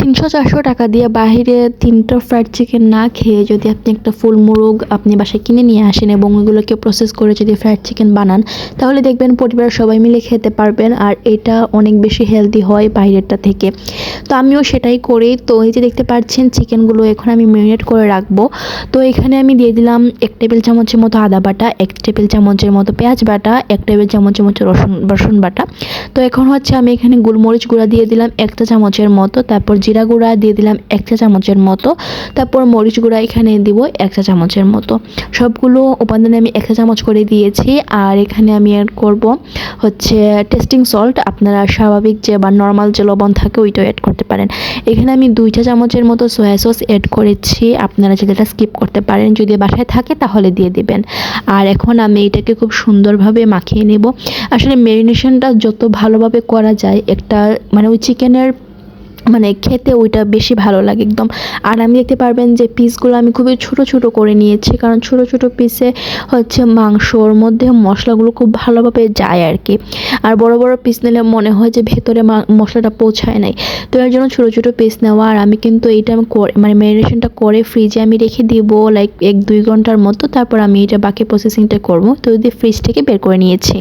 ৩০০-৪০০ টাকা দিয়ে বাহিরে ৩টা ফ্রাইড চিকেন না খেয়ে যদি আপনি একটা ফুল মোরগ আপনি বাসায় কিনে নিয়ে আসেন এবং এগুলোকে প্রসেস করে যদি ফ্রাইড চিকেন বানান, তাহলে দেখবেন পরিবারের সবাই মিলে খেতে পারবেন। আর এটা অনেক বেশি হেলদি হয় বাইরেরটা থেকে। তো আমিও সেটাই করি। তো এই যে দেখতে পাচ্ছেন চিকেনগুলো এখন আমি ম্যারিনেট করে রাখবো। তো এখানে আমি দিয়ে দিলাম ১ টেবিল চামচের মতো আদা বাটা, ১ টেবিল চামচের মতো পেঁয়াজ বাটা, ১ টেবিল চামচের মতো রসুন বাটা। তো এখন হচ্ছে আমি এখানে গোলমরিচ গুঁড়া দিয়ে দিলাম ১ চা চামচের মতো, তারপর জিরা গুঁড়া দিয়ে দিলাম ১ চা চামচের মতো, তারপর মরিচ গুঁড়া এখানে দিব ১ চা চামচের মতো। সবগুলো উপাদানে আমি ১ চা চামচ করে দিয়েছি। আর এখানে আমি অ্যাড করব হচ্ছে টেস্টিং সল্ট। আপনারা স্বাভাবিক যে বা নর্মাল যে লবণ থাকে ওইটাও অ্যাড করতে পারেন। এখানে আমি ২ চা চামচের মতো সয়া সস অ্যাড করেছি। আপনারা যেটা স্কিপ করতে পারেন, যদি বাসায় থাকে তাহলে দিয়ে দিবেন। আর এখন আমি এটাকে খুব সুন্দরভাবে মাখিয়ে নেব। আসলে ম্যারিনেশনটা যত ভালোভাবে করা যায় একটা মানে ওই চিকেনের মানে খেতে ওইটা বেশি ভালো লাগে একদম। আর আমি দেখতে পারবেন যে পিসগুলো আমি খুবই ছোট ছোট করে নিয়েছি, কারণ ছোট ছোট পিসে হচ্ছে মাংসর মধ্যে মশলাগুলো খুব ভালোভাবে যায় আর কি। আর বড় বড় পিস নিলে মনে হয় যে ভেতরে মশলাটা পৌঁছায় নাই। তো এর জন্য ছোট ছোট পিস নেওয়া। আর আমি কিন্তু এইটা আমি মানে ম্যারিনেশনটা করে ফ্রিজে আমি রেখে দিব লাইক ১-২ ঘন্টার মতো। তারপর আমি এটা বাকি প্রসেসিংটা করব। তো ফ্রিজ থেকে বের করে নিয়েছি।